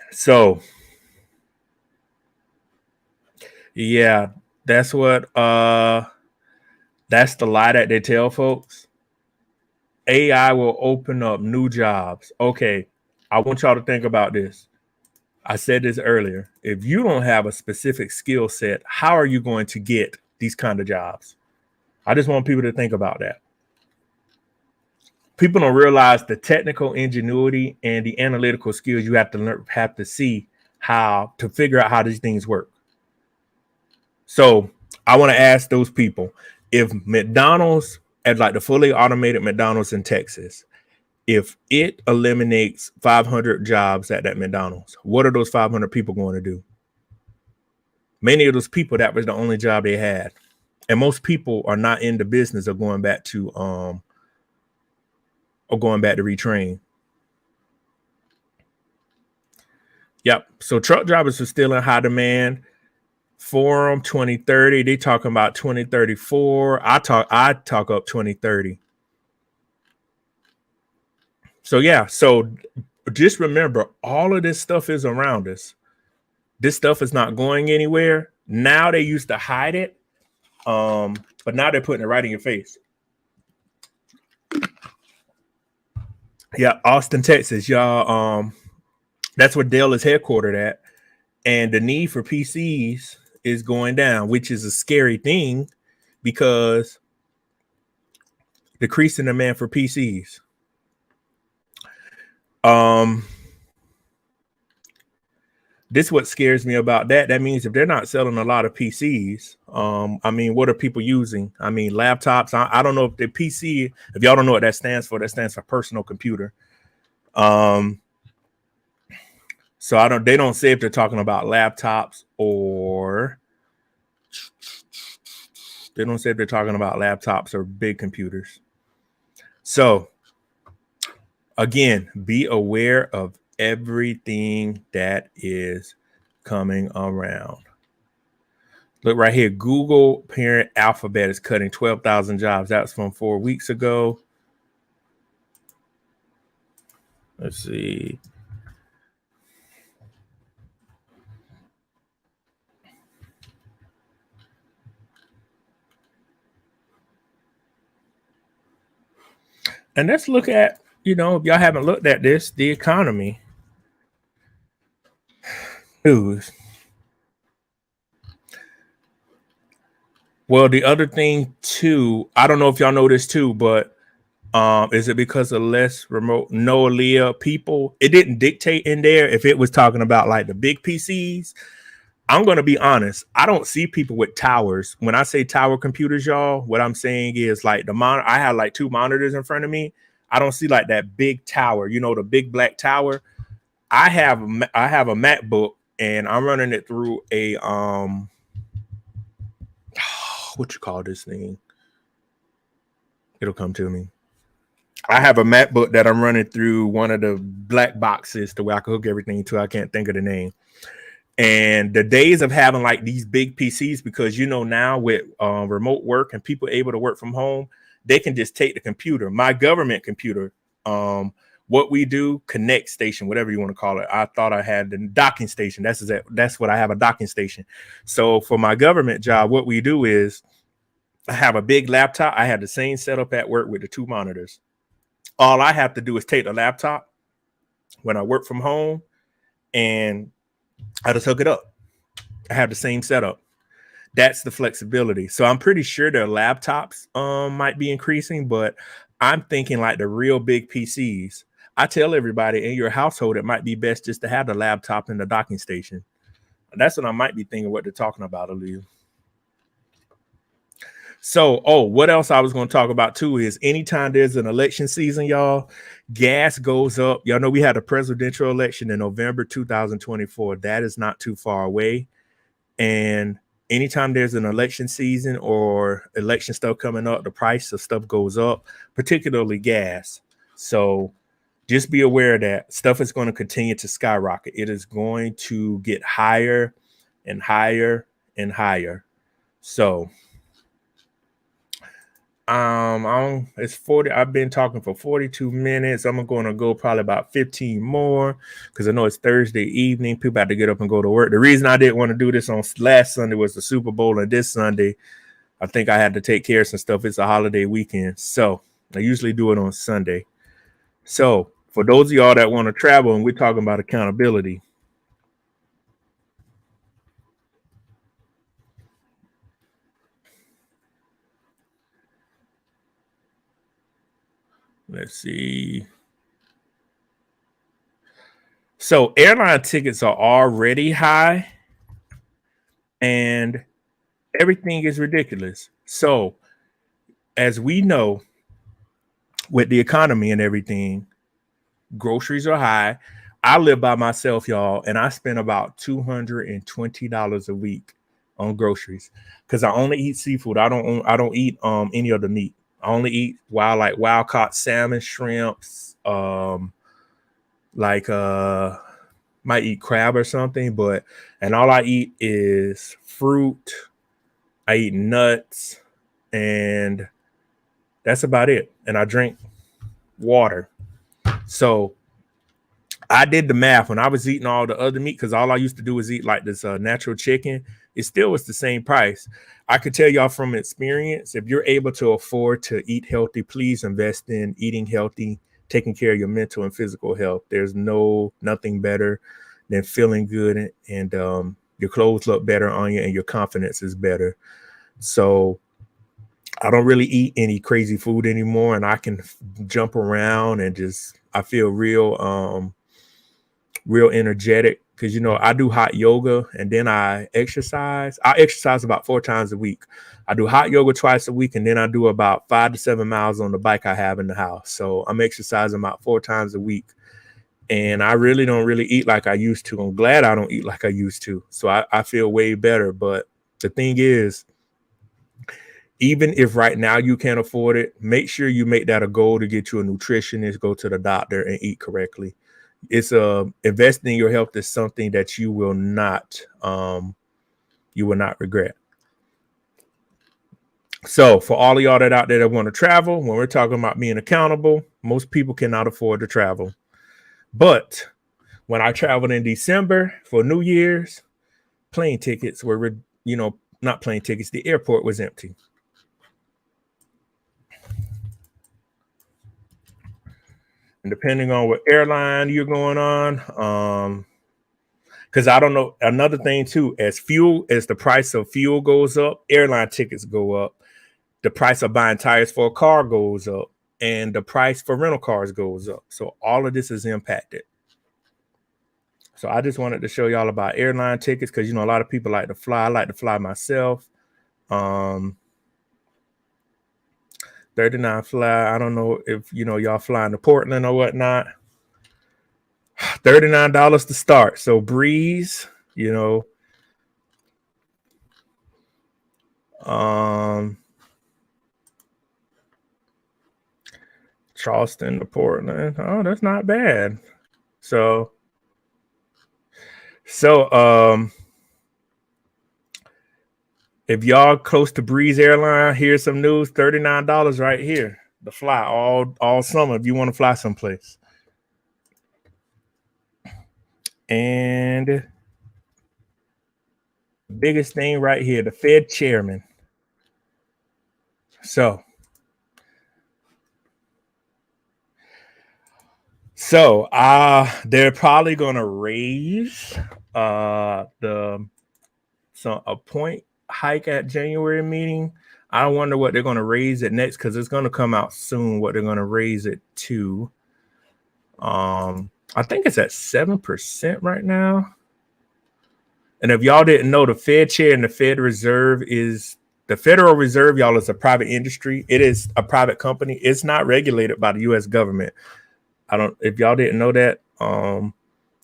So yeah, that's what that's the lie that they tell folks. AI will open up new jobs. Okay, I want y'all to think about this. I said this earlier. If you don't have a specific skill set, how are you going to get these kind of jobs? I just want people to think about that. People don't realize the technical ingenuity and the analytical skills you have to learn, have to see how to figure out how these things work. So I want to ask those people, if McDonald's, at like the fully automated McDonald's in Texas, if it eliminates 500 jobs at that McDonald's, what are those 500 people going to do? Many of those people, that was the only job they had. And most people are not in the business of going back to retrain. Yep. So truck drivers are still in high demand. Forum 2030, they talking about 2034. I talk up 2030. So yeah, so just remember, all of this stuff is around us. This stuff is not going anywhere. Now they used to hide it, but now they're putting it right in your face. Yeah, Austin, Texas, y'all. That's where Dell is headquartered at, and the need for PCs is going down, which is a scary thing, because decreasing demand for PCs. This what scares me about that. That means if they're not selling a lot of PCs, I mean, what are people using? I mean, laptops. I don't know if the PC, if y'all don't know what that stands for personal computer. So they don't say if they're talking about laptops, or they don't say if they're talking about laptops or big computers. So again, be aware of everything that is coming around. Look right here. Google parent Alphabet is cutting 12,000 jobs. That's from 4 weeks ago. Let's see. And let's look at, if y'all haven't looked at this, the economy news. Well, the other thing too, I don't know if y'all know this too, but is it because of less remote no Aaliyah people? It didn't dictate in there if it was talking about like the big PCs. I'm going to be honest. I don't see people with towers. When I say tower computers, y'all, what I'm saying is like the monitor. I have like two monitors in front of me. I don't see like that big tower, the big black tower. I have a MacBook and I'm running it through a what you call this thing? It'll come to me. I have a MacBook that I'm running through one of the black boxes to where I can hook everything to. I can't think of the name. And the days of having like these big PCs, because now with remote work and people able to work from home, they can just take the computer, my government computer. What we do, connect station, whatever you want to call it. I thought I had the docking station. That's what I have, a docking station. So for my government job, what we do is I have a big laptop. I have the same setup at work with the two monitors. All I have to do is take the laptop when I work from home and I just hook it up. I have the same setup. That's the flexibility. So I'm pretty sure their laptops might be increasing, but I'm thinking like the real big PCs. I tell everybody in your household, it might be best just to have the laptop in the docking station. That's what I might be thinking what they're talking about, Aaliyah. So, what else I was going to talk about too is anytime there's an election season, y'all, gas goes up. Y'all know we had a presidential election in November 2024. That is not too far away. And anytime there's an election season or election stuff coming up, the price of stuff goes up, particularly gas. So just be aware that stuff is going to continue to skyrocket. It is going to get higher and higher and higher. So it's 40. I've been talking for 42 minutes. I'm going to go probably about 15 more because I know it's Thursday evening. People have to get up and go to work. The reason I didn't want to do this on last Sunday was the Super Bowl, and this Sunday I think I had to take care of some stuff. It's a holiday weekend, so I usually do it on Sunday. So for those of y'all that want to travel, and we're talking about accountability, let's see. So airline tickets are already high and everything is ridiculous. So as we know, with the economy and everything, groceries are high. I live by myself, y'all, and I spend about $220 a week on groceries because I only eat seafood. I don't eat any other meat. I only eat wild caught salmon, shrimps, like might eat crab or something, and all I eat is fruit. I eat nuts, and that's about it. And I drink water. So I did the math when I was eating all the other meat because all I used to do was eat like this natural chicken. It still was the same price. I could tell y'all from experience, if you're able to afford to eat healthy, please invest in eating healthy, taking care of your mental and physical health. There's nothing better than feeling good and your clothes look better on you and your confidence is better. So I don't really eat any crazy food anymore, and I can jump around and I feel real energetic because I do hot yoga and then I exercise. I exercise about 4 times a week. I do hot yoga twice a week, and then I do about 5 to 7 miles on the bike I have in the house. So I'm exercising about 4 times a week, and I really don't eat like I used to. I'm glad I don't eat like I used to. So I feel way better. But the thing is, even if right now you can't afford it, make sure you make that a goal to get you a nutritionist, go to the doctor, and eat correctly. It's investing in your health is something that you will not regret. So for all of y'all that out there that want to travel, when we're talking about being accountable, most people cannot afford to travel. But when I traveled in December for New Year's, plane tickets were, not plane tickets, the airport was empty. And depending on what airline you're going on, because I don't know, another thing too, as the price of fuel goes up, airline tickets go up. The price of buying tires for a car goes up, and the price for rental cars goes up. So all of this is impacted. So I just wanted to show y'all about airline tickets because, a lot of people like to fly. I like to fly myself. 39 fly. I don't know if, y'all flying to Portland or whatnot. $39 to start. So Breeze, Charleston to Portland. Oh, that's not bad. So if y'all close to Breeze Airline, here's some news: $39 right here to fly all summer if you want to fly someplace. And the biggest thing right here, the Fed chairman. So they're probably gonna raise a point hike at January meeting. I wonder what they're gonna raise it next because it's gonna come out soon. What they're gonna raise it to? I think it's at 7% right now. And if y'all didn't know, the Fed chair and the Fed Reserve is the Federal Reserve, y'all, is a private industry. It is a private company. It's not regulated by the U.S. government. If y'all didn't know that,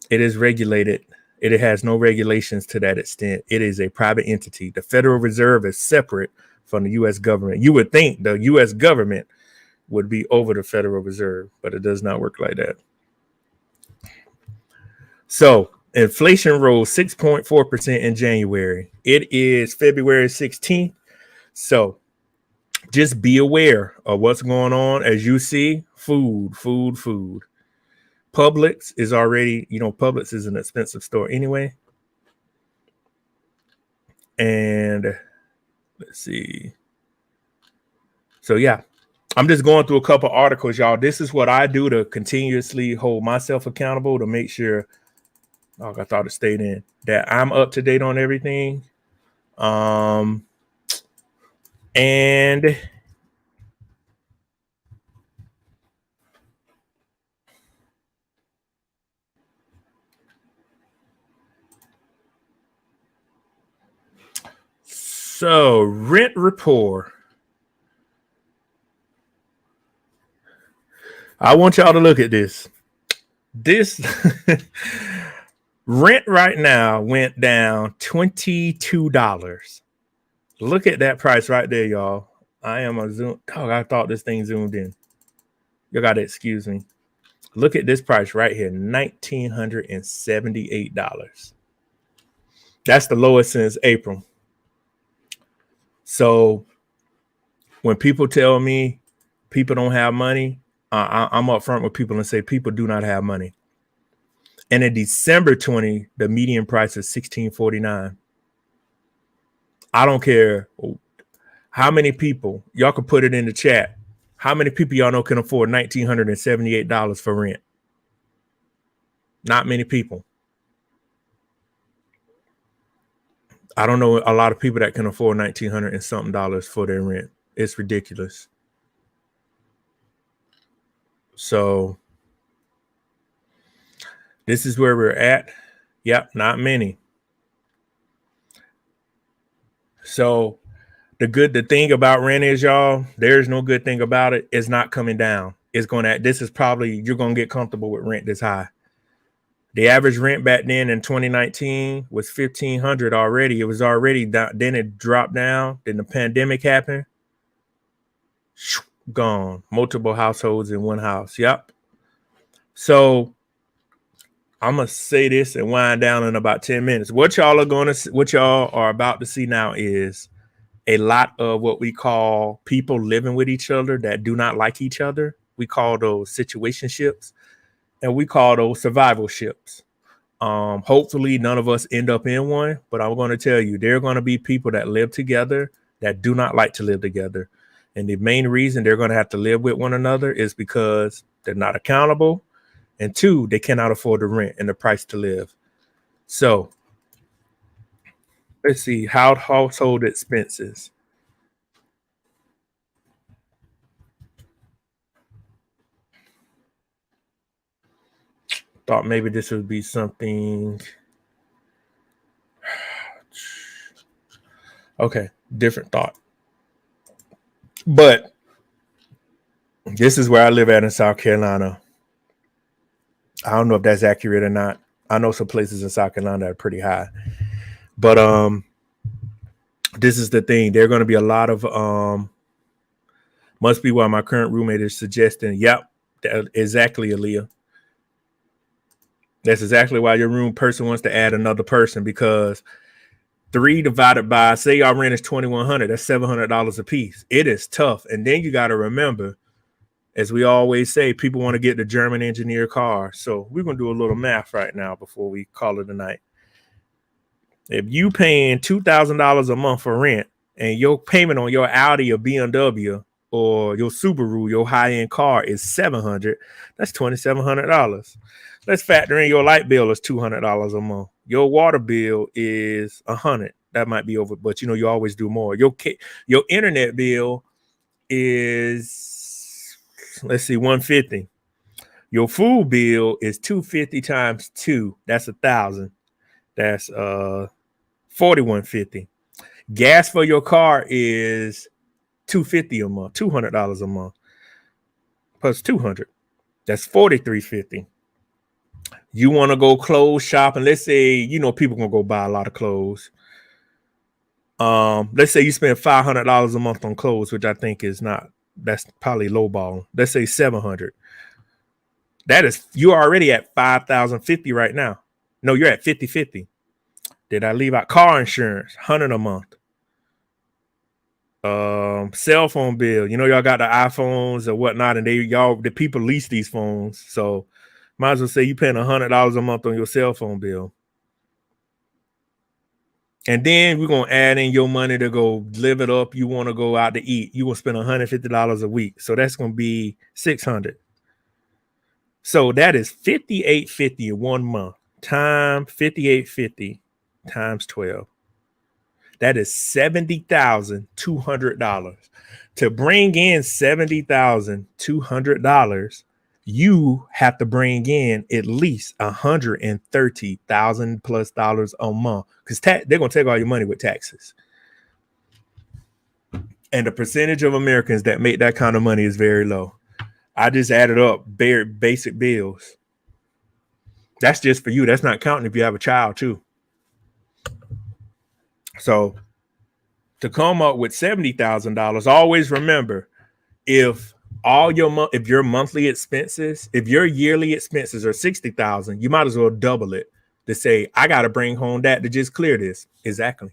it is regulated. It has no regulations to that extent. It is a private entity. The Federal Reserve is separate from the U.S. government. You would think the U.S. government would be over the Federal Reserve, but it does not work like that. So inflation rose 6.4% in January. It is February 16th. So just be aware of what's going on. As you see, food. Publix is already, Publix is an expensive store anyway. And let's see. So yeah, I'm just going through a couple articles, y'all. This is what I do to continuously hold myself accountable to make sure, I thought it stayed in, that I'm up to date on everything. And so rent report. I want y'all to look at this. This rent right now went down $22. Look at that price right there, y'all. I am a zoom. Oh, I thought this thing zoomed in. You gotta excuse me. Look at this price right here, $1,978. That's the lowest since April. So when people tell me people don't have money, I'm upfront with people and say people do not have money. And in December 20, the median price is $1,649. I don't care how many people, y'all can put it in the chat. How many people y'all know can afford $1,978 for rent? Not many people. I don't know a lot of people that can afford $1,900 and something for their rent. It's ridiculous. So this is where we're at. Yep, not many. So the thing about rent is, y'all, there's no good thing about it. It's not coming down. You're going to get comfortable with rent this high. The average rent back then in 2019 was $1,500 already. It was already down. Then it dropped down. Then the pandemic happened. Gone. Multiple households in one house. Yep. So I'm gonna say this and wind down in about 10 minutes. What y'all are about to see now is a lot of what we call people living with each other that do not like each other. We call those situationships, and we call those survival ships. Hopefully, none of us end up in one, but I'm going to tell you, there are going to be people that live together that do not like to live together. And the main reason they're going to have to live with one another is because they're not accountable. And two, they cannot afford the rent and the price to live. So let's see, household expenses. Thought maybe this would be something. Okay, different thought. But this is where I live at in South Carolina. I don't know if that's accurate or not. I know some places in South Carolina are pretty high. But this is the thing. There are going to be a lot of must be why my current roommate is suggesting, yep, exactly, Aaliyah. That's exactly why your room person wants to add another person, because 3 divided by, say our rent is $2,100, that's $700 a piece. It is tough. And then you got to remember, as we always say, people want to get the German engineer car. So we're going to do a little math right now before we call it a night. If you paying $2,000 a month for rent and your payment on your Audi or BMW or your Subaru, your high-end car, is $700, that's $2,700. Let's factor in your light bill is $200 a month. Your water bill is $100. That might be over, but you always do more. Your internet bill is, let's see, $150. Your food bill is $250 times 2. That's $1,000. That's $4,150. Gas for your car is $250 a month, $200 a month plus $200. That's $4,350. You want to go clothes shopping? Let's say people gonna go buy a lot of clothes. Let's say you spend $500 a month on clothes, which I think is not. That's probably lowball. Let's say $700. That is, you're already at $5,050 right now. No, you're at $50,50. Did I leave out car insurance? $100 a month. Cell phone bill. Y'all got the iPhones or whatnot, and the people lease these phones. So might as well say you paying $100 a month on your cell phone bill. And then we're gonna add in your money to go live it up. You want to go out to eat. You will spend $150 a week. So that's gonna be $600. So that is $5,850 in 1 month. Time $5,850 times 12. That is $70,200. To bring in $70,200, you have to bring in at least $130,000 plus a month, because they're gonna take all your money with taxes. And the percentage of Americans that make that kind of money is very low. I just added up bare basic bills. That's just for you. That's not counting if you have a child too. So to come up with $70,000, always remember, if your monthly expenses, if your yearly expenses are $60,000, you might as well double it to say, I got to bring home that to just clear this. Exactly.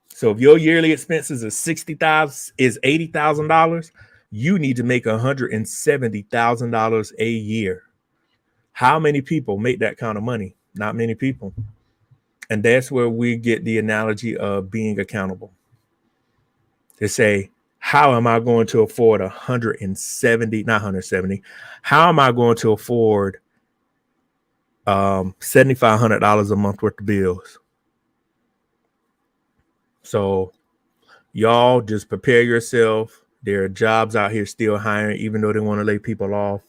So if your yearly expenses are $80,000, you need to make $170,000 a year. How many people make that kind of money? Not many people. And that's where we get the analogy of being accountable. To say, how am I going to afford 170, not 170? How am I going to afford $7,500 a month worth of bills? So y'all just prepare yourself. There are jobs out here still hiring, even though they want to lay people off.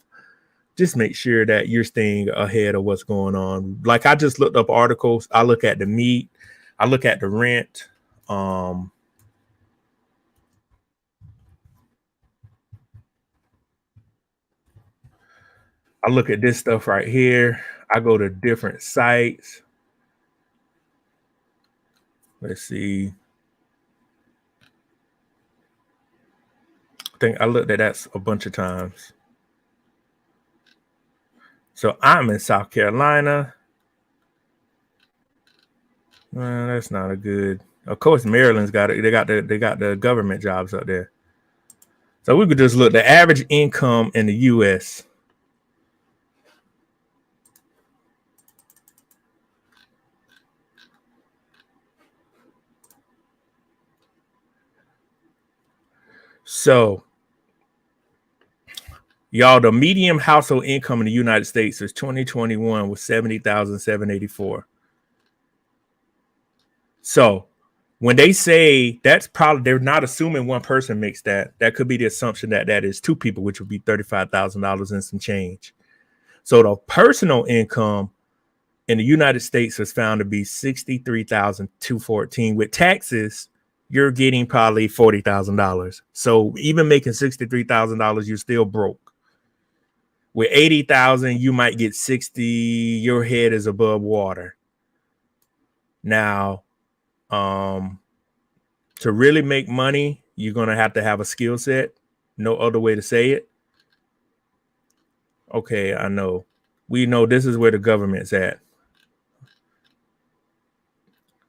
Just make sure that you're staying ahead of what's going on. Like, I just looked up articles. I look at the meat. I look at the rent. I look at this stuff right here. I go to different sites. Let's see. I think I looked at that a bunch of times. So I'm in South Carolina. That's not a good. Of course, Maryland's got it. They got the government jobs up there. So we could just look the average income in the U.S. So, y'all, the median household income in the United States is 2021 was 70,784. So, when they say that's probably they're not assuming one person makes that. That could be the assumption that that is two people, which would be $35,000 and some change. So the personal income in the United States was found to be 63,214. With taxes, you're getting probably $40,000. So even making $63,000, you're still broke. With 80,000, you might get 60. Your head is above water. Now, to really make money, you're going to have a skill set. No other way to say it. Okay, I know. We know this is where the government's at.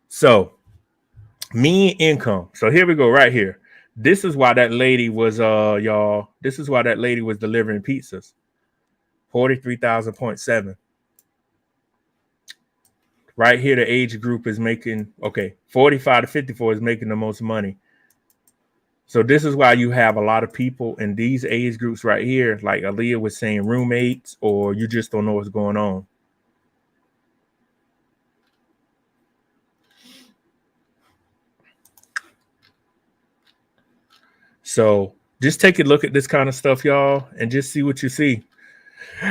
So, mean income. So here we go right here. This is why that lady was y'all. This is why that lady was delivering pizzas. 43,000.7. Right here, the age group is making 45 to 54 is making the most money. So this is why you have a lot of people in these age groups right here, like Aaliyah was saying, roommates, or you just don't know what's going on. So just take a look at this kind of stuff, y'all, and just see what you see.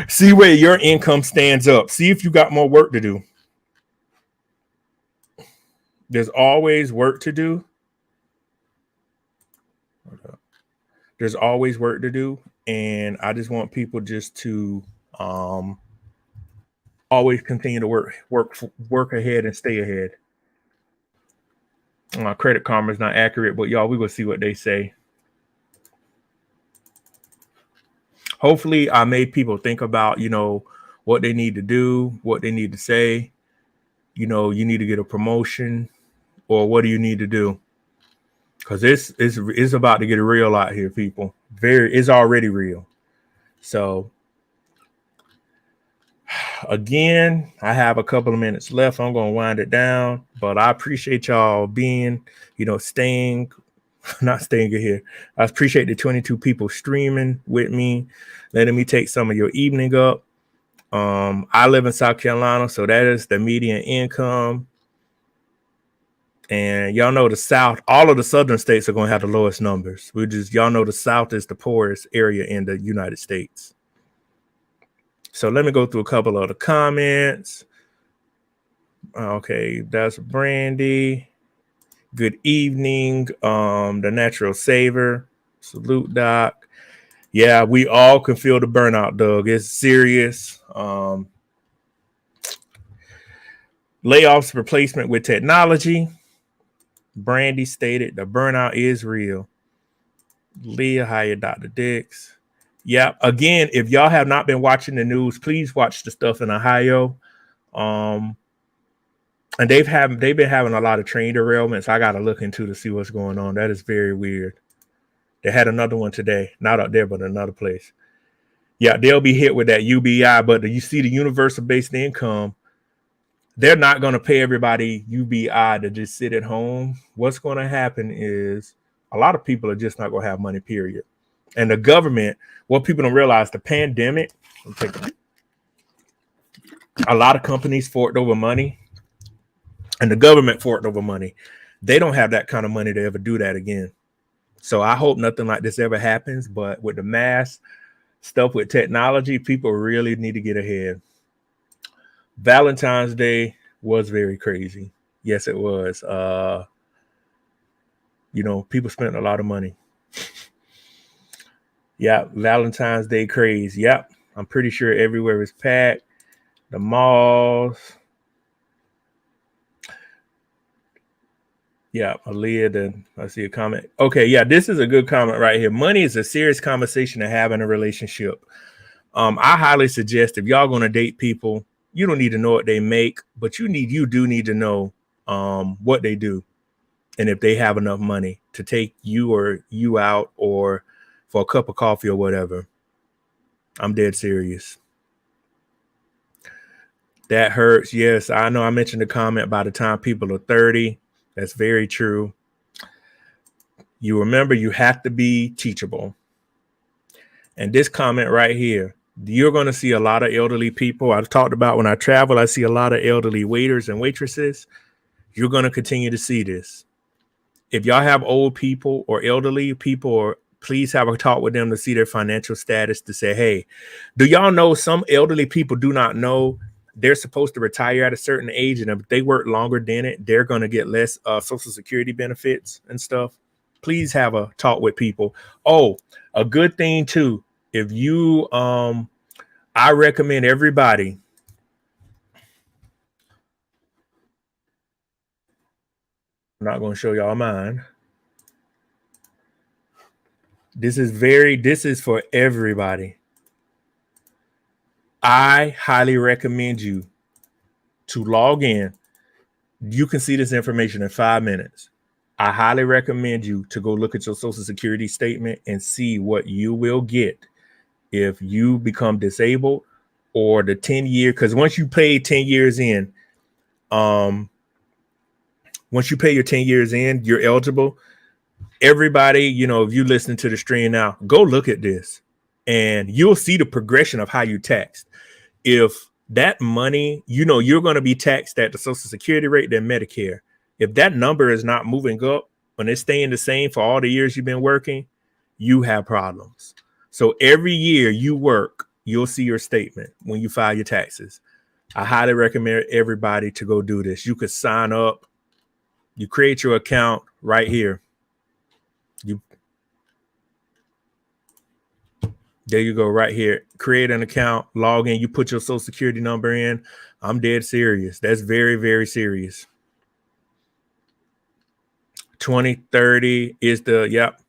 See where your income stands up. See if you got more work to do. There's always work to do. There's always work to do. And I just want people just to always continue to work ahead and stay ahead. My Credit Karma is not accurate, but y'all, we will see what they say. Hopefully, I made people think about, what they need to do, what they need to say. You need to get a promotion, or what do you need to do? Because it's about to get real out here, people. It's already real. So, again, I have a couple of minutes left. I'm going to wind it down, but I appreciate y'all being, not staying here. I appreciate the 22 people streaming with me, letting me take some of your evening up. I live in South Carolina, so that is the median income. And y'all know the South, all of the southern states are going to have the lowest numbers. Y'all know the South is the poorest area in the United States. So let me go through a couple of the comments. Okay, that's Brandy. Good evening, the Natural Saver. Salute, Doc. Yeah, we all can feel the burnout, Doug. It's serious. Layoffs replacement with technology. Brandy stated the burnout is real. Leah, hiya, Dr. Dix. Yeah, again, if y'all have not been watching the news, please watch the stuff in Ohio. And they've been having a lot of train derailments. I got to look into to see what's going on. That is very weird. They had another one today, not up there, but another place. Yeah, they'll be hit with that UBI, but you see the universal basic income, they're not going to pay everybody UBI to just sit at home. What's going to happen is a lot of people are just not going to have money, period. And the government, what people don't realize, the pandemic, a lot of companies forked over money, and the government forked over money. They don't have that kind of money to ever do that again. So I hope nothing like this ever happens. But with the mass stuff with technology, people really need to get ahead. Valentine's Day was very crazy. Yes, it was. People spent a lot of money. Yeah, Valentine's Day craze. Yep. I'm pretty sure everywhere is packed. The malls. Yeah, Aaliyah, I see a comment. Okay, yeah, this is a good comment right here. Money is a serious conversation to have in a relationship. I highly suggest if y'all going to date people, you don't need to know what they make, but you do need to know what they do. and if they have enough money to take you out or for a cup of coffee or whatever. I'm dead serious. That hurts. Yes, I know I mentioned the comment by the time people are 30. That's very true. You remember you have to be teachable. And this comment right here, you're going to see a lot of elderly people. I've talked about when I travel, I see a lot of elderly waiters and waitresses. You're going to continue to see this. If y'all have old people or elderly people, or please have a talk with them to see their financial status, to say, hey, do y'all know some elderly people do not know they're supposed to retire at a certain age, and if they work longer than it, they're going to get less Social Security benefits and stuff. Please have a talk with people. Oh, a good thing too, if you I recommend everybody, I'm not going to show y'all mine. This is for everybody. I highly recommend you to log in. You can see this information in 5 minutes. I highly recommend you to go look at your Social Security statement and see what you will get if you become disabled, or the 10-year, because once you pay 10 years in, once you pay your 10 years in, you're eligible. Everybody, if you listen to the stream now, go look at this and you'll see the progression of how you taxed. If that money, you're going to be taxed at the Social Security rate than Medicare. If that number is not moving up, when it's staying the same for all the years you've been working, you have problems. So every year you work, you'll see your statement when you file your taxes. I highly recommend everybody to go do this. You could sign up. You create your account right here. There you go, right here. Create an account, log in, you put your Social Security number in. I'm dead serious. That's very, very serious. 2030 is the, yep.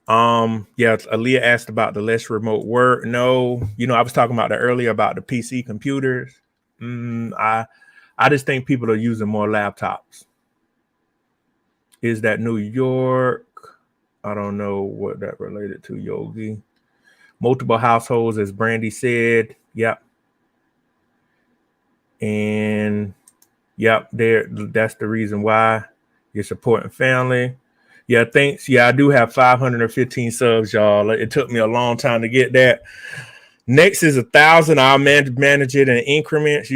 Yeah, Aaliyah asked about the less remote work. No, I was talking about that earlier about the PC computers. I just think people are using more laptops. Is that New York? I don't know what that related to, Yogi. Multiple households, as Brandy said. Yep. And yep, that's the reason why you're supporting family. Yeah, thanks. Yeah, I do have 515 subs, y'all. It took me a long time to get that. Next is 1,000. I'll manage it in increments.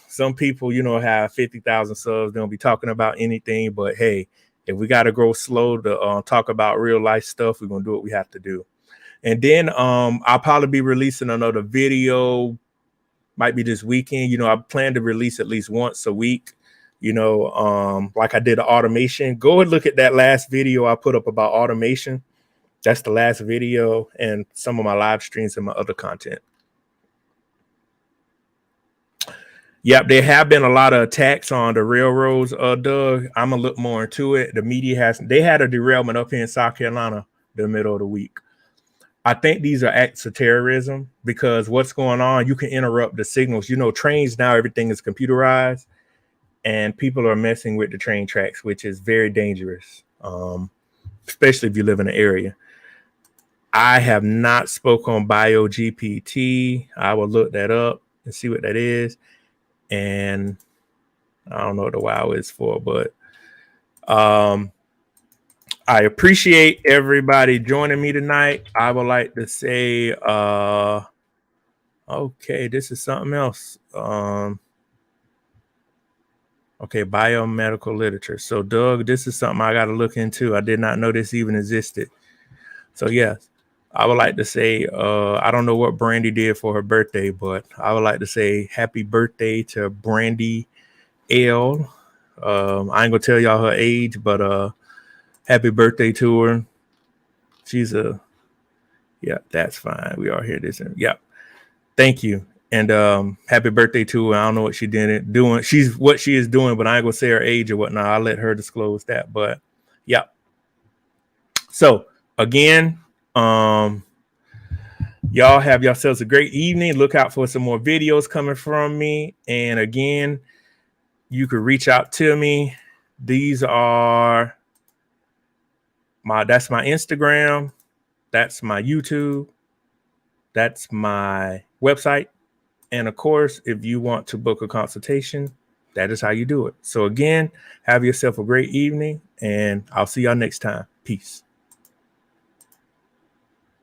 Some people, have 50,000 subs. They don't be talking about anything. But hey, if we got to grow slow to talk about real life stuff, we're going to do what we have to do. And then I'll probably be releasing another video, might be this weekend. I plan to release at least once a week, like I did the automation. Go and look at that last video I put up about automation. That's the last video, and some of my live streams and my other content. Yep, there have been a lot of attacks on the railroads, Doug. I'm gonna look more into it. The media they had a derailment up here in South Carolina the middle of the week. I think these are acts of terrorism, because what's going on, you can interrupt the signals. Trains now, everything is computerized, and people are messing with the train tracks, which is very dangerous, especially if you live in an area. I have not spoke on BioGPT. I will look that up and see what that is. And I don't know what the wow is for, but I appreciate everybody joining me tonight. I would like to say, okay, this is something else. Okay, biomedical literature. So, Doug, this is something I got to look into. I did not know this even existed. So, yes, I would like to say, I don't know what Brandy did for her birthday, but I would like to say happy birthday to Brandy L. I ain't going to tell y'all her age, but happy birthday to her. She's yeah, that's fine. We all hear this. Yeah. Thank you. And happy birthday to her. I don't know what she doing. She's what she is doing, but I ain't gonna say her age or whatnot. I'll let her disclose that. But yeah. So again, y'all have yourselves a great evening. Look out for some more videos coming from me. And again, you could reach out to me These are that's my Instagram, that's my YouTube, that's my website. And of course, if you want to book a consultation, that is how you do it. So again, have yourself a great evening, and I'll see y'all next time. Peace.